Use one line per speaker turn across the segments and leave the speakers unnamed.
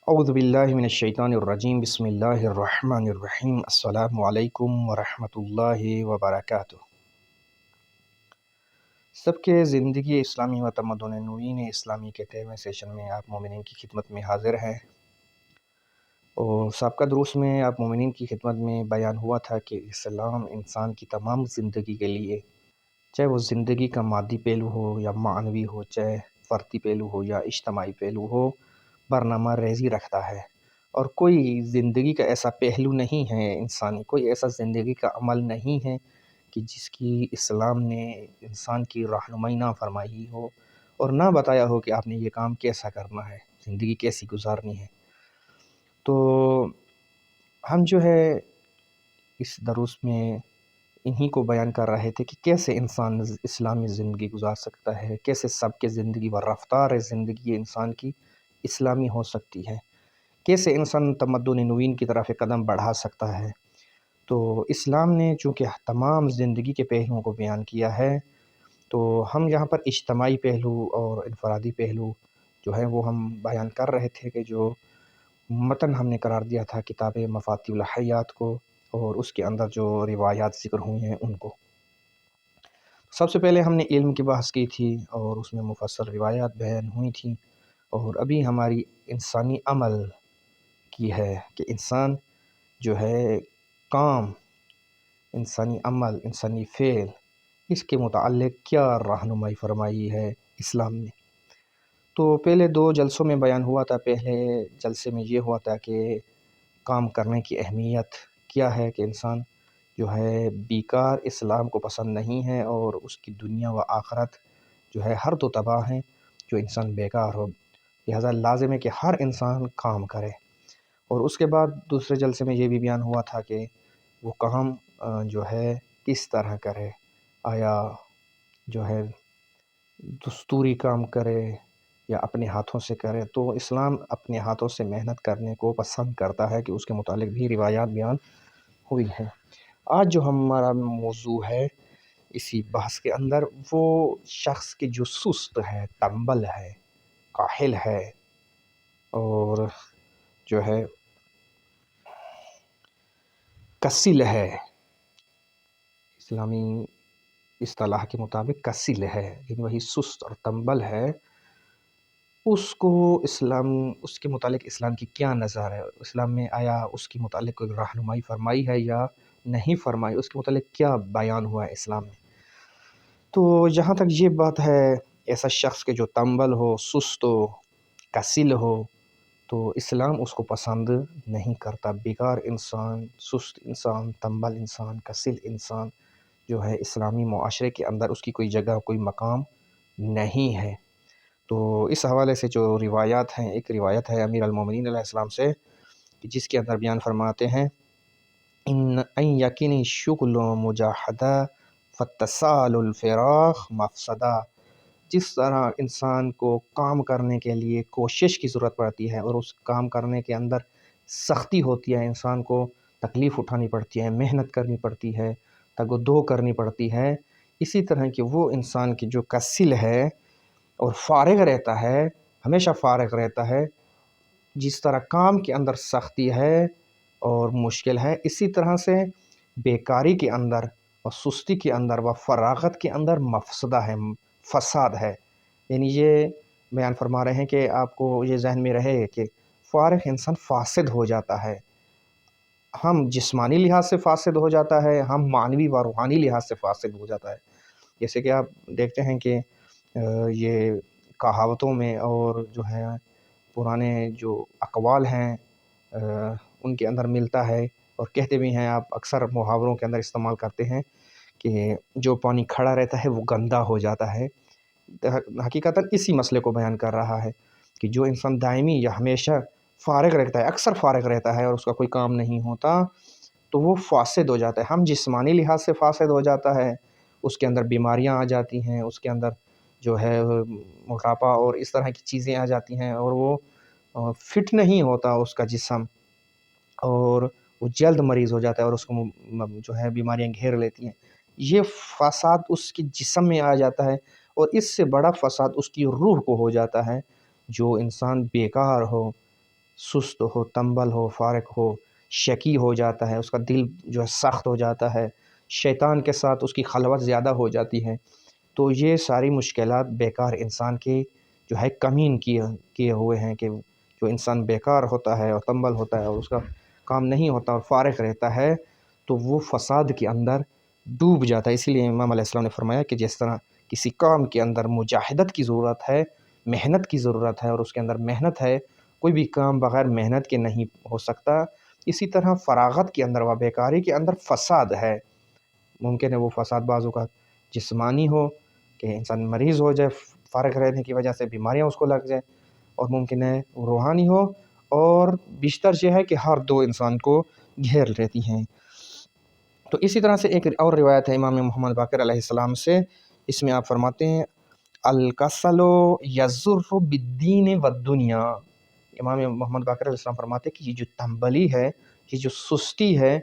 اعوذ باللہ من الشیطان الرجیم بسم اللہ الرحمن الرحیم السلام علیکم ورحمۃ اللہ وبرکاتہ۔ سب کے زندگی اسلامی و تمدن نوین اسلامی کے 13ویں سیشن میں آپ مومنین کی خدمت میں حاضر ہیں، اور سابقہ دروس میں آپ مومنین کی خدمت میں بیان ہوا تھا کہ اسلام انسان کی تمام زندگی کے لیے، چاہے وہ زندگی کا مادی پہلو ہو یا معنوی ہو، چاہے فردی پہلو ہو یا اجتماعی پہلو ہو، برنامہ ریزی رکھتا ہے۔ اور کوئی زندگی کا ایسا پہلو نہیں ہے انسانی، کوئی ایسا زندگی کا عمل نہیں ہے کہ جس کی اسلام نے انسان کی رہنمائی نہ فرمائی ہو اور نہ بتایا ہو کہ آپ نے یہ کام کیسا کرنا ہے، زندگی کیسی گزارنی ہے۔ تو ہم جو ہے اس دروس میں انہی کو بیان کر رہے تھے کہ کیسے انسان اسلامی زندگی گزار سکتا ہے، کیسے سب کے زندگی و رفتار زندگی انسان کی اسلامی ہو سکتی ہے، کیسے انسان تمدن نوین کی طرف ایک قدم بڑھا سکتا ہے۔ تو اسلام نے چونکہ تمام زندگی کے پہلوؤں کو بیان کیا ہے، تو ہم یہاں پر اجتماعی پہلو اور انفرادی پہلو جو ہے وہ ہم بیان کر رہے تھے کہ جو متن ہم نے قرار دیا تھا کتاب مفاتیح الحیات کو، اور اس کے اندر جو روایات ذکر ہوئی ہیں ان کو۔ سب سے پہلے ہم نے علم کی بحث کی تھی اور اس میں مفصل روایات بیان ہوئی تھیں، اور ابھی ہماری انسانی عمل کی ہے کہ انسان جو ہے کام، انسانی عمل، انسانی فعل، اس کے متعلق کیا رہنمائی فرمائی ہے اسلام نے۔ تو پہلے 2 جلسوں میں بیان ہوا تھا۔ پہلے جلسے میں یہ ہوا تھا کہ کام کرنے کی اہمیت کیا ہے، کہ انسان جو ہے بیکار اسلام کو پسند نہیں ہے، اور اس کی دنیا و آخرت جو ہے ہر دو تباہ ہیں جو انسان بیکار ہو، لہذا لازم ہے کہ ہر انسان کام کرے۔ اور اس کے بعد دوسرے جلسے میں یہ بھی بیان ہوا تھا کہ وہ کام جو ہے کس طرح کرے، آیا جو ہے دستوری کام کرے یا اپنے ہاتھوں سے کرے۔ تو اسلام اپنے ہاتھوں سے محنت کرنے کو پسند کرتا ہے، کہ اس کے متعلق بھی روایات بیان ہوئی ہیں۔ آج جو ہمارا موضوع ہے اسی بحث کے اندر، وہ شخص کی جو سست ہے، ٹمبل ہے، کاہل ہے، اور جو ہے کسل ہے، اسلامی اصطلاح کے مطابق کسل ہے، یعنی وہی سست اور تنبل ہے، اس کو اسلام، اس کے متعلق اسلام کی کیا نظر ہے، اسلام میں آیا اس کے متعلق کوئی رہنمائی فرمائی ہے یا نہیں فرمائی، اس کے متعلق کیا بیان ہوا ہے اسلام میں۔ تو جہاں تک یہ بات ہے، ایسا شخص کے جو تنبل ہو، سست ہو، کسل ہو، تو اسلام اس کو پسند نہیں کرتا۔ بیکار انسان، سست انسان، تنبل انسان، کسل انسان جو ہے اسلامی معاشرے کے اندر اس کی کوئی جگہ، کوئی مقام نہیں ہے۔ تو اس حوالے سے جو روایات ہیں، ایک روایت ہے امیر المومنین علیہ السلام سے، جس کے اندر بیان فرماتے ہیں ان یقینی شغل و مجاہدہ فتصال الفراق مفسدہ۔ جس طرح انسان کو کام کرنے کے لیے کوشش کی ضرورت پڑتی ہے، اور اس کام کرنے کے اندر سختی ہوتی ہے، انسان کو تکلیف اٹھانی پڑتی ہے، محنت کرنی پڑتی ہے، تگ و دو کرنی پڑتی ہے، اسی طرح کہ وہ انسان کی جو کسل ہے اور فارغ رہتا ہے، ہمیشہ فارغ رہتا ہے، جس طرح کام کے اندر سختی ہے اور مشکل ہے، اسی طرح سے بیکاری کے اندر اور سستی کے اندر و فراغت کے اندر مفسدہ ہے، فساد ہے۔ یعنی یہ بیان فرما رہے ہیں کہ آپ کو یہ ذہن میں رہے کہ فارغ انسان فاسد ہو جاتا ہے، ہم جسمانی لحاظ سے فاسد ہو جاتا ہے، ہم معنوی و روحانی لحاظ سے فاسد ہو جاتا ہے۔ جیسے کہ آپ دیکھتے ہیں کہ یہ کہاوتوں میں اور جو ہے پرانے جو اقوال ہیں ان کے اندر ملتا ہے، اور کہتے بھی ہیں، آپ اکثر محاوروں کے اندر استعمال کرتے ہیں کہ جو پانی کھڑا رہتا ہے وہ گندا ہو جاتا ہے۔ حقیقتاً اسی مسئلے کو بیان کر رہا ہے کہ جو انسان دائمی یا ہمیشہ فارغ رہتا ہے، اکثر فارغ رہتا ہے، اور اس کا کوئی کام نہیں ہوتا، تو وہ فاسد ہو جاتا ہے۔ ہم جسمانی لحاظ سے فاسد ہو جاتا ہے، اس کے اندر بیماریاں آ جاتی ہیں، اس کے اندر جو ہے موٹاپا اور اس طرح کی چیزیں آ جاتی ہیں، اور وہ فٹ نہیں ہوتا اس کا جسم، اور وہ جلد مریض ہو جاتا ہے، اور اس کو جو ہے بیماریاں گھیر لیتی ہیں۔ یہ فساد اس کی جسم میں آ جاتا ہے، اور اس سے بڑا فساد اس کی روح کو ہو جاتا ہے۔ جو انسان بیکار ہو، سست ہو، تنبل ہو، فارغ ہو، شکی ہو جاتا ہے، اس کا دل جو ہے سخت ہو جاتا ہے، شیطان کے ساتھ اس کی خلوت زیادہ ہو جاتی ہے، تو یہ ساری مشکلات بیکار انسان کے جو ہے کمین کیے ہوئے ہیں کہ جو انسان بیکار ہوتا ہے اور تنبل ہوتا ہے اور اس کا کام نہیں ہوتا اور فارغ رہتا ہے تو وہ فساد کے اندر ڈوب جاتا ہے۔ اسی لیے امام علیہ السلام نے فرمایا کہ جس طرح کسی کام کے اندر مجاہدت کی ضرورت ہے، محنت کی ضرورت ہے، اور اس کے اندر محنت ہے، کوئی بھی کام بغیر محنت کے نہیں ہو سکتا، اسی طرح فراغت کے اندر و بیکاری کے اندر فساد ہے۔ ممکن ہے وہ فساد بعض اوقات جسمانی ہو کہ انسان مریض ہو جائے، فارغ رہنے کی وجہ سے بیماریاں اس کو لگ جائیں، اور ممکن ہے روحانی ہو، اور بیشتر یہ ہے کہ ہر دو انسان کو گھیر لیتی ہیں۔ تو اسی طرح سے ایک اور روایت ہے امام محمد باقر علیہ السلام سے، اس میں آپ فرماتے ہیں الکسل یضر بالدین والدنیا۔ امام محمد باقر علیہ السلام فرماتے ہیں کہ یہ جو تنبلی ہے، یہ جو سستی ہے،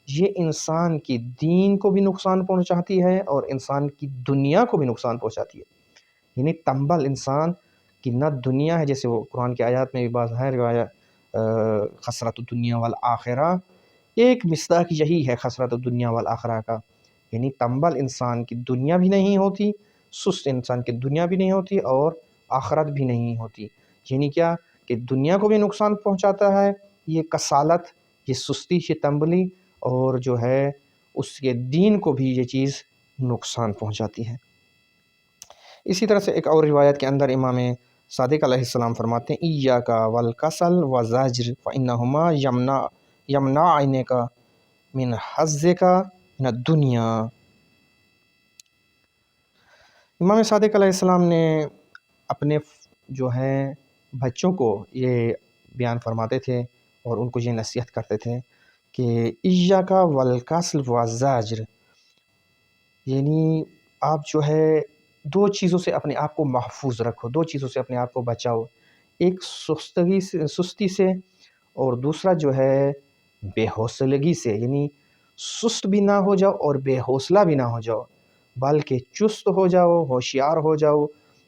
یہ انسان کی دین کو بھی نقصان پہنچاتی ہے اور انسان کی دنیا کو بھی نقصان پہنچاتی ہے۔ یعنی تنبل انسان کی نہ دنیا ہے، جیسے وہ قرآن کی آیات میں بھی بعض ہے روایت خسرت الدنیا والآخرہ، ایک مصداق یہی ہے خسرت الدنیا والآخرہ کا، یعنی تنبل انسان کی دنیا بھی نہیں ہوتی، سست انسان کی دنیا بھی نہیں ہوتی اور آخرت بھی نہیں ہوتی۔ یعنی کیا کہ دنیا کو بھی نقصان پہنچاتا ہے یہ کسالت، یہ سستی، یہ تنبلی، اور جو ہے اس کے دین کو بھی یہ چیز نقصان پہنچاتی ہے۔ اسی طرح سے ایک اور روایت کے اندر امام صادق علیہ السلام فرماتے ہیں ایاک والکسل والزجر فانہما یمنعنک من حظک من الدنیا۔ امام صادق علیہ السلام نے اپنے جو ہے بچوں کو یہ بیان فرماتے تھے اور ان کو یہ نصیحت کرتے تھے کہ ایاک والکسل والزجر، یعنی آپ جو ہے دو چیزوں سے اپنے آپ کو محفوظ رکھو، دو چیزوں سے اپنے آپ کو بچاؤ، ایک سستی سے، اور دوسرا جو ہے بے حوصلگی سے، یعنی سست بھی نہ ہو جاؤ اور بے حوصلہ بھی نہ ہو جاؤ، بلکہ چست ہو جاؤ، ہوشیار ہو جاؤ،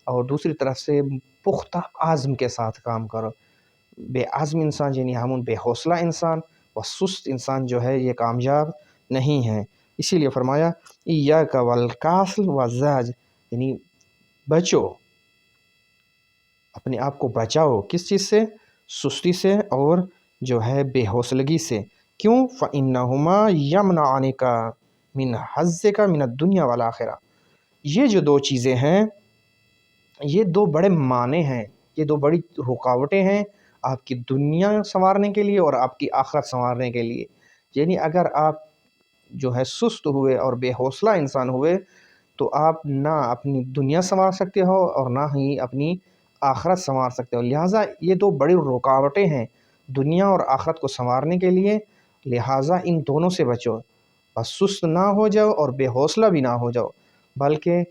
اور دوسری طرف سے پختہ عزم کے ساتھ کام کرو۔ بے عزم انسان یعنی ہم بے حوصلہ انسان و سست انسان جو ہے یہ کامیاب نہیں ہے۔ اسی لیے فرمایا ایاک والکسل والزجر، یعنی بچو، اپنے آپ کو بچاؤ کس چیز سے؟ سستی سے اور جو ہے بے حوصلگی سے۔ کیوں؟ فَإِنَّهُمَا يَمْنَعَنِكَ مِنْ حَظِّكَ مِنَ الدُّنْيَا وَالْآخِرَةِ۔ یہ جو دو چیزیں ہیں، یہ دو بڑے معنی ہیں، یہ دو بڑی رکاوٹیں ہیں آپ کی دنیا سنوارنے کے لیے اور آپ کی آخرت سنوارنے کے لیے۔ یعنی اگر آپ جو ہے سست ہوئے اور بے حوصلہ انسان ہوئے تو آپ نہ اپنی دنیا سنوار سکتے ہو اور نہ ہی اپنی آخرت سنوار سکتے ہو۔ لہٰذا یہ دو بڑی رکاوٹیں ہیں دنیا اور آخرت کو سنوارنے کے لیے، لہٰذا ان دونوں سے بچو، بس سست نہ ہو جاؤ اور بے حوصلہ بھی نہ ہو جاؤ، بلکہ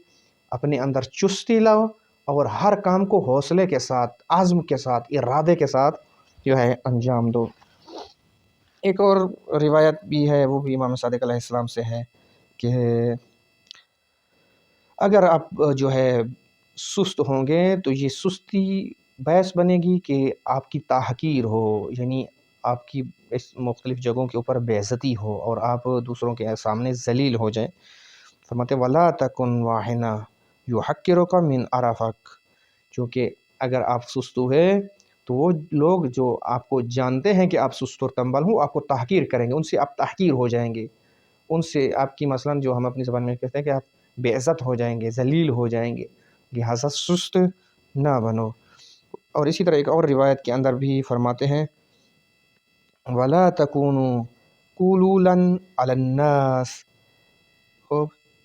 اپنے اندر چستی لاؤ اور ہر کام کو حوصلے کے ساتھ، عزم کے ساتھ، ارادے کے ساتھ جو ہے انجام دو۔ ایک اور روایت بھی ہے، وہ بھی امام صادق علیہ السلام سے ہے کہ اگر آپ جو ہے سست ہوں گے تو یہ سستی باعث بنے گی کہ آپ کی تحقیر ہو، یعنی آپ کی اس مختلف جگہوں کے اوپر بے عزتی ہو اور آپ دوسروں کے سامنے ذلیل ہو جائیں۔ فرماتے وَلَا تَكُنْ وَاحِنًا يُحَقِّرُكَ مِنْ عَرَفَكَ، چونکہ اگر آپ سست ہوئے تو وہ لوگ جو آپ کو جانتے ہیں کہ آپ سست اور تنبل ہوں آپ کو تحقیر کریں گے، ان سے آپ تحقیر ہو جائیں گے، ان سے آپ کی مثلاً جو ہم اپنی زبان میں کہتے ہیں کہ آپ بے عزت ہو جائیں گے، ذلیل ہو جائیں گے، لہٰذا سست نہ بنو۔ اور اسی طرح ایک اور روایت کے اندر بھی فرماتے ہیں وَلَا تَكُونُوا قُلُولًا عَلَى النَّاسِ،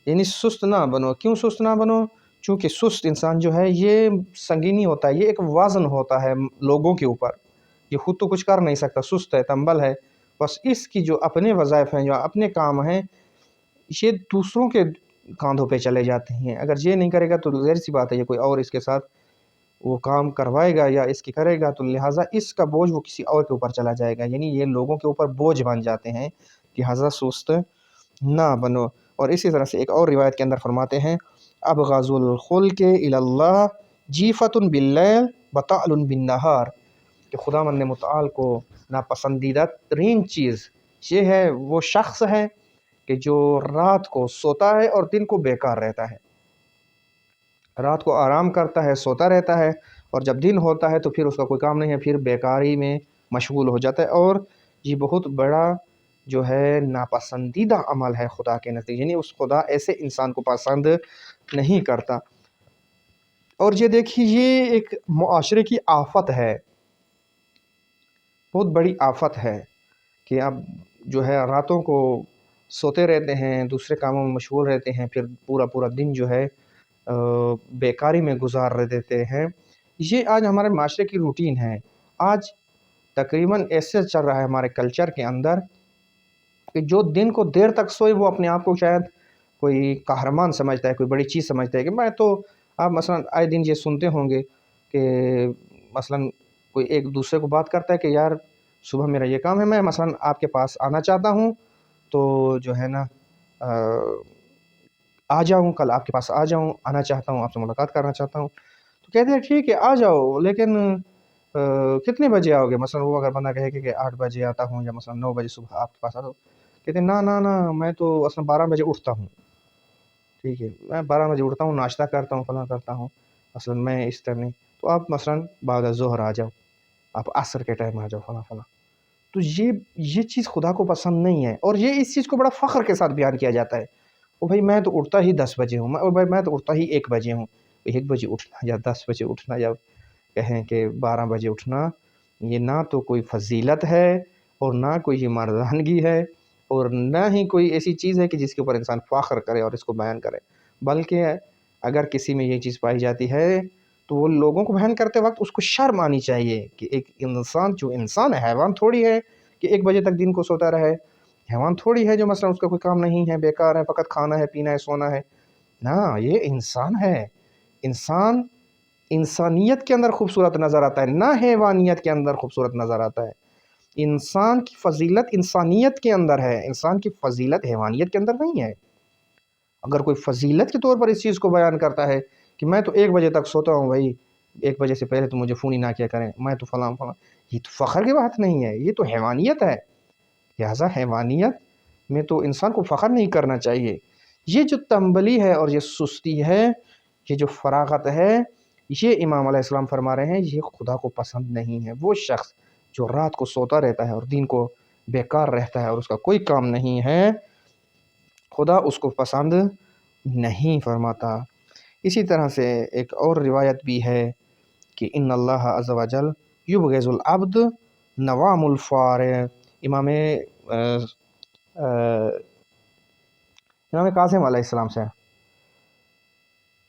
یعنی سست نہ بنو۔ کیوں سست نہ بنو؟ چونکہ سست انسان جو ہے یہ سنگینی ہوتا ہے، یہ ایک وزن ہوتا ہے لوگوں کے اوپر، یہ خود تو کچھ کر نہیں سکتا، سست ہے، تنبل ہے، بس اس کی جو اپنے وظائف ہیں، جو اپنے کام ہیں، یہ دوسروں کے کاندھوں پہ چلے جاتے ہیں۔ اگر یہ نہیں کرے گا تو ظاہر سی بات ہے یہ کوئی اور اس کے ساتھ وہ کام کروائے گا یا اس کی کرے گا، تو لہٰذا اس کا بوجھ وہ کسی اور کے اوپر چلا جائے گا، یعنی یہ لوگوں کے اوپر بوجھ بن جاتے ہیں، لہٰذا سست نہ بنو۔ اور اسی طرح سے ایک اور روایت کے اندر فرماتے ہیں ابغض الخلق الی اللہ جیفۃ باللیل وطعن بالنہار، کہ خداوند متعال کو ناپسندیدہ ترین چیز یہ ہے، وہ شخص ہے کہ جو رات کو سوتا ہے اور دن کو بیکار رہتا ہے، رات کو آرام کرتا ہے، سوتا رہتا ہے، اور جب دن ہوتا ہے تو پھر اس کا کوئی کام نہیں ہے، پھر بیکاری میں مشغول ہو جاتا ہے، اور یہ بہت بڑا جو ہے ناپسندیدہ عمل ہے خدا کے نزدیک، یعنی اس خدا ایسے انسان کو پسند نہیں کرتا۔ اور یہ دیکھیے، یہ ایک معاشرے کی آفت ہے، بہت بڑی آفت ہے کہ اب جو ہے راتوں کو سوتے رہتے ہیں، دوسرے کاموں میں مشغول رہتے ہیں، پھر پورا پورا دن جو ہے بیکاری میں گزار دیتے ہیں۔ یہ آج ہمارے معاشرے کی روٹین ہے، آج تقریباً ایسے چل رہا ہے ہمارے کلچر کے اندر کہ جو دن کو دیر تک سوئے وہ اپنے آپ کو شاید کوئی قہرمان سمجھتا ہے، کوئی بڑی چیز سمجھتا ہے کہ میں تو، آپ مثلا آئے دن یہ سنتے ہوں گے کہ مثلا کوئی ایک دوسرے کو بات کرتا ہے کہ یار صبح میرا یہ کام ہے، میں مثلا آپ کے پاس آنا چاہتا ہوں، تو جو ہے نا آ جاؤں، کل آپ کے پاس آ جاؤں، آنا چاہتا ہوں، آپ سے ملاقات کرنا چاہتا ہوں، تو کہتے ہیں ٹھیک ہے آ جاؤ، لیکن کتنے بجے آؤ گے؟ مثلا وہ اگر بندہ کہے کہ 8 بجے آتا ہوں، یا مثلا 9 بجے صبح آپ کے پاس آتا ہوں، کہتے ہیں نا نا نا، میں تو اصلا 12 بجے اٹھتا ہوں، ٹھیک ہے میں 12 بجے اٹھتا ہوں، ناشتہ کرتا ہوں، فلاں کرتا ہوں، اصلا میں اس طرح نہیں، تو آپ مثلا بعد ظہر آ جاؤ، آپ عصر کے ٹائم آ جاؤ، فلاں فلاں۔ تو یہ چیز خدا کو پسند نہیں ہے، اور یہ اس چیز کو بڑا فخر کے ساتھ بیان کیا جاتا ہے، او بھائی میں تو اٹھتا ہی 10 بجے ہوں، او بھائی میں تو اٹھتا ہی 1 بجے ہوں۔ 1 بجے اٹھنا یا 10 بجے اٹھنا، یا کہیں کہ 12 بجے اٹھنا، یہ نہ تو کوئی فضیلت ہے، اور نہ کوئی یہ مردانگی ہے، اور نہ ہی کوئی ایسی چیز ہے کہ جس کے اوپر انسان فخر کرے اور اس کو بیان کرے، بلکہ اگر کسی میں یہ چیز پائی جاتی ہے تو وہ لوگوں کو بیان کرتے وقت اس کو شرم آنی چاہیے کہ ایک انسان، جو انسان ہے، حیوان تھوڑی ہے کہ 1 بجے تک دن کو سوتا رہے، حیوان تھوڑی ہے جو مثلا اس کا کوئی کام نہیں ہے، بیکار ہے، فقط کھانا ہے، پینا ہے، سونا ہے، نا، یہ انسان ہے۔ انسان انسانیت کے اندر خوبصورت نظر آتا ہے، نہ حیوانیت کے اندر خوبصورت نظر آتا ہے۔ انسان کی فضیلت انسانیت کے اندر ہے، انسان کی فضیلت حیوانیت کے اندر نہیں ہے۔ اگر کوئی فضیلت کے طور پر اس چیز کو بیان کرتا ہے کہ میں تو 1 بجے تک سوتا ہوں، بھائی 1 بجے سے پہلے تو مجھے فون ہی نہ کیا کریں، میں تو فلاں فلاں، یہ تو فخر کی بات نہیں ہے، یہ تو حیوانیت ہے۔ لہٰذا حیوانیت میں تو انسان کو فخر نہیں کرنا چاہیے۔ یہ جو تنبلی ہے اور یہ سستی ہے، یہ جو فراغت ہے، یہ امام علیہ السلام فرما رہے ہیں یہ خدا کو پسند نہیں ہے۔ وہ شخص جو رات کو سوتا رہتا ہے اور دن کو بیکار رہتا ہے اور اس کا کوئی کام نہیں ہے، خدا اس کو پسند نہیں فرماتا۔ اسی طرح سے ایک اور روایت بھی ہے کہ ان اللہ عز و جل یبغض العبد نوام الفارغ، امام کاظم علیہ السلام سے،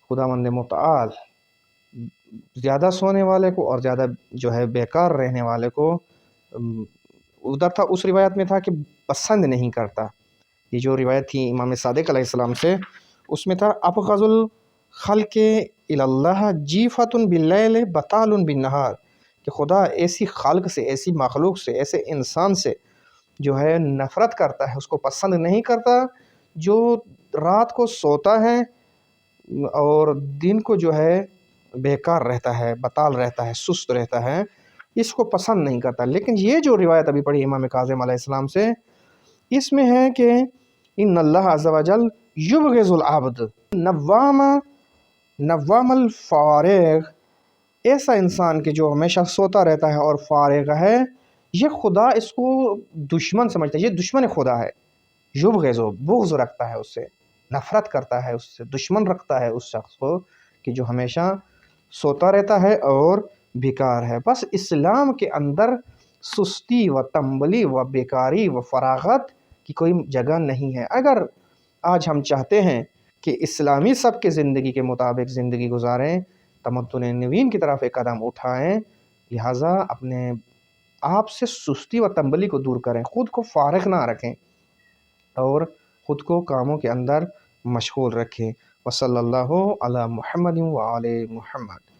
خداوند متعال زیادہ سونے والے کو اور زیادہ جو ہے بیکار رہنے والے کو، ادھر تھا اس روایت میں تھا کہ پسند نہیں کرتا۔ یہ جو روایت تھی امام صادق علیہ السلام سے، اس میں تھا ابغض الخلق الی اللہ جیفۃ باللیل بطال بالنہار، کہ خدا ایسی خلق سے، ایسی مخلوق سے، ایسے انسان سے جو ہے نفرت کرتا ہے، اس کو پسند نہیں کرتا، جو رات کو سوتا ہے اور دن کو جو ہے بیکار رہتا ہے، بطال رہتا ہے، سست رہتا ہے، اس کو پسند نہیں کرتا۔ لیکن یہ جو روایت ابھی پڑھی امام کاظم علیہ السلام سے، اس میں ہے کہ ان اللہ عز و جل یبغض العبد نوام الفارغ، ایسا انسان کہ جو ہمیشہ سوتا رہتا ہے اور فارغ ہے، یہ خدا اس کو دشمن سمجھتا ہے، یہ دشمن خدا ہے۔ یبغض، بغض رکھتا ہے اس سے، نفرت کرتا ہے اس سے، دشمن رکھتا ہے اس شخص کو کہ جو ہمیشہ سوتا رہتا ہے اور بیکار ہے۔ بس اسلام کے اندر سستی و تنبلی و بیکاری و فراغت کی کوئی جگہ نہیں ہے۔ اگر آج ہم چاہتے ہیں کہ اسلامی سب کے زندگی کے مطابق زندگی گزاریں، تمدن نوین کی طرف ایک قدم اٹھائیں، لہٰذا اپنے آپ سے سستی و تنبلی کو دور کریں، خود کو فارغ نہ رکھیں اور خود کو کاموں کے اندر مشغول رکھیں۔ وصلی اللہ علی محمد وآل محمد۔